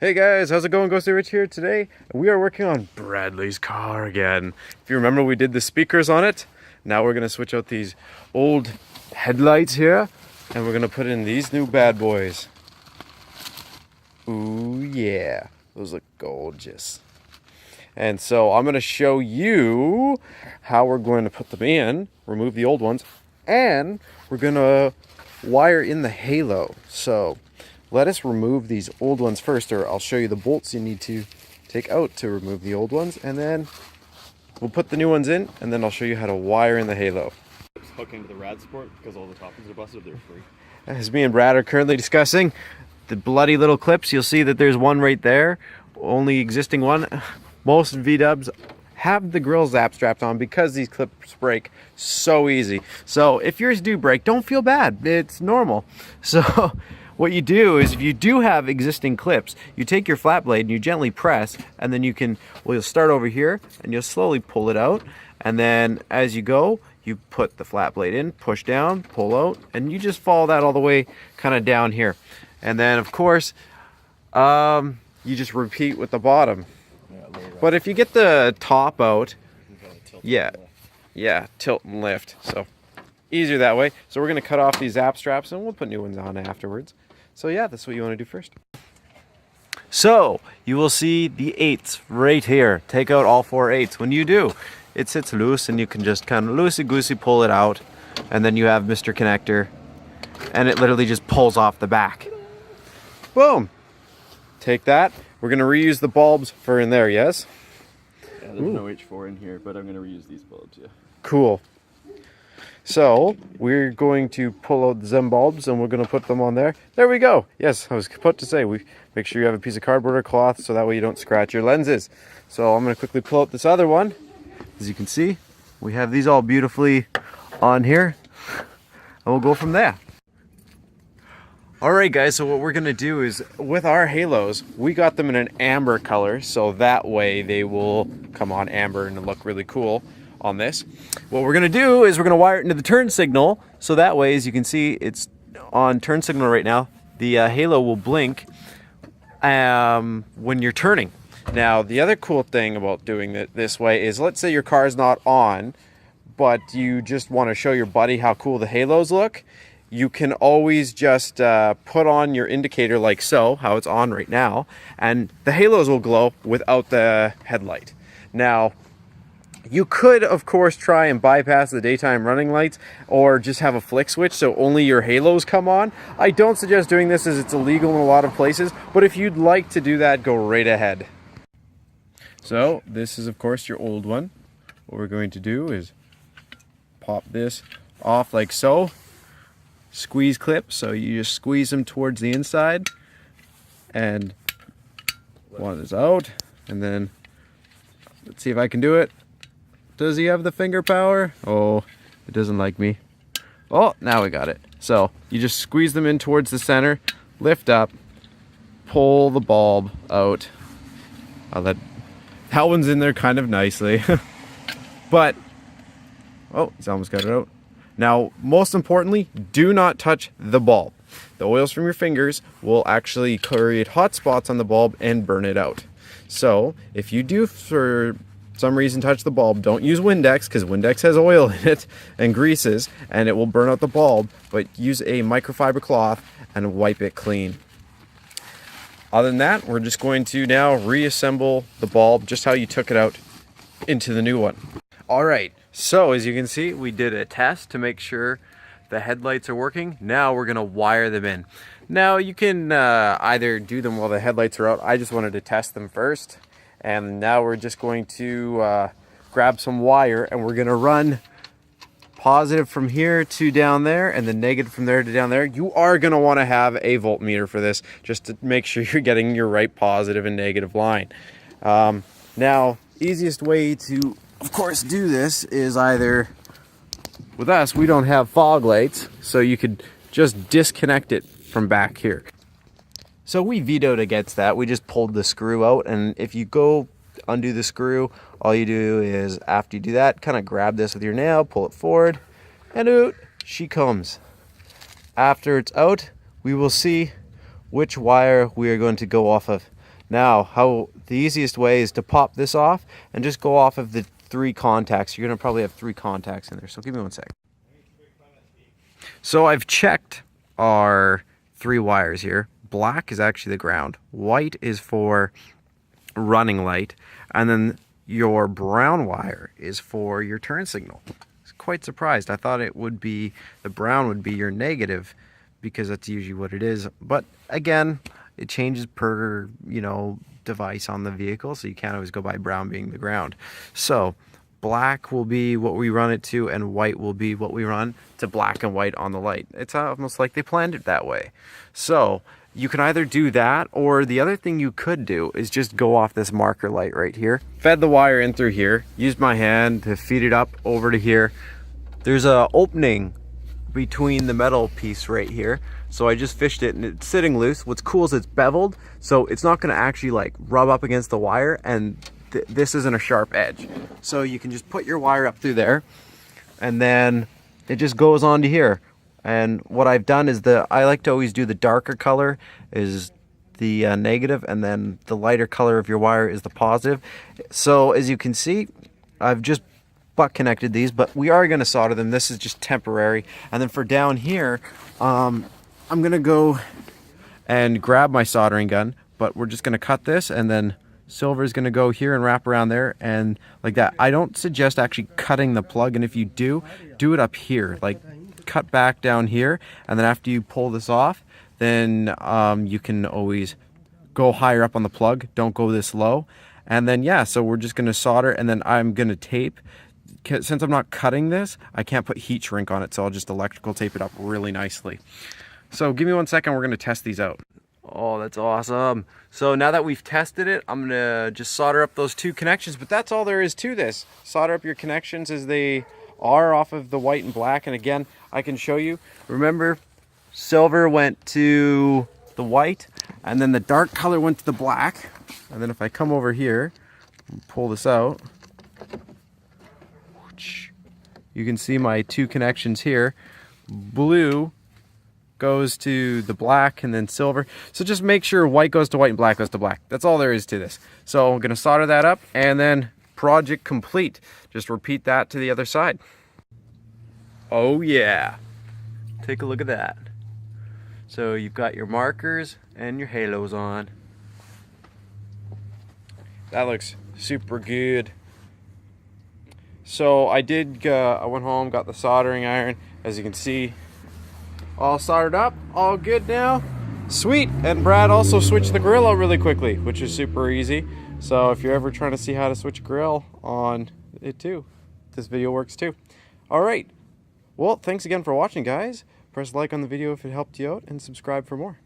Hey guys, how's it going? Ghosty Rich here. Today we are working on Bradley's car again. If you remember, we did the speakers on it. Now we're gonna switch out these old headlights here and we're gonna put in these new bad boys. Ooh yeah, those look gorgeous. And so I'm gonna show you how we're going to put them in, remove the old ones, and we're gonna wire in the halo. So let us remove these old ones first, or I'll show you the bolts you need to take out to remove the old ones, and then we'll put the new ones in, and then I'll show you how to wire in the halo. Hook into the rad support because all the toppings are busted, they're free. As me and Brad are currently discussing the bloody little clips, you'll see that there's one right there, only existing one. Most V-dubs have the grill zap strapped on because these clips break so easy. So if yours do break, don't feel bad, it's normal. So what you do is, if you do have existing clips, you take your flat blade and you gently press, and then you'll start over here and you'll slowly pull it out, and then as you go, you put the flat blade in, push down, pull out, and you just follow that all the way kind of down here. And then of course, you just repeat with the bottom. But if you get the top out, yeah, tilt and lift. So easier that way. So we're going to cut off these zap straps and we'll put new ones on afterwards. So yeah, that's what you want to do first. So you will see the 8s right here. Take out all 4 8s. When you do, it sits loose and you can just kind of loosey-goosey pull it out. And then you have Mr. Connector, and it literally just pulls off the back. Boom. Take that. We're going to reuse the bulbs for in there, yes? Yeah, there's no H4 in here, but I'm going to reuse these bulbs, yeah. Cool. So we're going to pull out the Zem bulbs and we're going to put them on there. There we go. Yes, I was about to say, make sure you have a piece of cardboard or cloth so that way you don't scratch your lenses. So I'm going to quickly pull out this other one. As you can see, we have these all beautifully on here, and we'll go from there. Alright guys, so what we're going to do is, with our halos, we got them in an amber color, so that way they will come on amber and look really cool on this. What we're going to do is we're going to wire it into the turn signal, so that way, as you can see, it's on turn signal right now. The halo will blink when you're turning. Now, the other cool thing about doing it this way is, let's say your car's not on, but you just want to show your buddy how cool the halos look. You can always just put on your indicator like so, how it's on right now, and the halos will glow without the headlight. Now, you could, of course, try and bypass the daytime running lights or just have a flick switch so only your halos come on. I don't suggest doing this as it's illegal in a lot of places, but if you'd like to do that, go right ahead. So, this is, of course, your old one. What we're going to do is pop this off like so. Squeeze clip, so you just squeeze them towards the inside, and one is out, and then let's see if I can do it. Does he have the finger power? Oh, it doesn't like me. Oh, now we got it. So you just squeeze them in towards the center, lift up, pull the bulb out. That one's in there kind of nicely. But oh, he's almost got it out. Now, most importantly, do not touch the bulb. The oils from your fingers will actually create hot spots on the bulb and burn it out. So, if you do for some reason touch the bulb, don't use Windex, because Windex has oil in it and greases, and it will burn out the bulb, but use a microfiber cloth and wipe it clean. Other than that, we're just going to now reassemble the bulb just how you took it out into the new one. Alright, so as you can see, we did a test to make sure the headlights are working. Now we're going to wire them in. Now you can either do them while the headlights are out. I just wanted to test them first. And now we're just going to grab some wire and we're going to run positive from here to down there and then negative from there to down there. You are going to want to have a voltmeter for this just to make sure you're getting your right positive and negative line. Now, easiest way to, of course, do this is either, with us, we don't have fog lights, so you could just disconnect it from back here. So we vetoed against that. We just pulled the screw out, and if you go undo the screw, all you do is, after you do that, kind of grab this with your nail, pull it forward, and out she comes. After it's out, we will see which wire we are going to go off of. Now, how the easiest way is to pop this off and just go off of the 3 contacts. You're going to probably have 3 contacts in there, so give me 1 sec. So I've checked our 3 wires here. Black is actually the ground. White is for running light. And then your brown wire is for your turn signal. I was quite surprised. I thought it would be, the brown would be your negative, because that's usually what it is. But again, it changes per, device on the vehicle, so you can't always go by brown being the ground. So black will be what we run it to, and white will be what we run to black and white on the light. It's almost like they planned it that way. So you can either do that, or the other thing you could do is just go off this marker light right here. Fed the wire in through here, used my hand to feed it up over to here. There's a opening between the metal piece right here, so I just fished it and it's sitting loose. What's cool is it's beveled, so it's not going to actually like rub up against the wire, and this isn't a sharp edge, so you can just put your wire up through there, and then it just goes on to here. And what I've done is I like to always do the darker color is the negative, and then the lighter color of your wire is the positive. So as you can see, I've just butt connected these, but we are going to solder them. This is just temporary. And then for down here, I'm going to go and grab my soldering gun, but we're just going to cut this, and then silver is going to go here and wrap around there and like that. I don't suggest actually cutting the plug, and if you do it up here, like cut back down here, and then after you pull this off, then you can always go higher up on the plug. Don't go this low. And then yeah, so we're just going to solder, and then I'm going to tape. Since I'm not cutting this, I can't put heat shrink on it, so I'll just electrical tape it up really nicely. So give me 1 second, we're going to test these out. Oh, that's awesome. So now that we've tested it, I'm going to just solder up those 2 connections, but that's all there is to this. Solder up your connections as they are off of the white and black, and again, I can show you. Remember, silver went to the white, and then the dark color went to the black. And then if I come over here and pull this out, you can see my 2 connections here. Blue goes to the black, and then silver. So just make sure white goes to white and black goes to black. That's all there is to this. So I'm going to solder that up, and then project complete. Just repeat that to the other side. Oh yeah, take a look at that. So you've got your markers and your halos on. That looks super good. So I went home, got the soldering iron, as you can see, all soldered up, all good now. Sweet. And Brad also switched the grill out really quickly, which is super easy. So if you're ever trying to see how to switch a grill on it too, this video works too. All right. Well, thanks again for watching, guys. Press like on the video if it helped you out, and subscribe for more.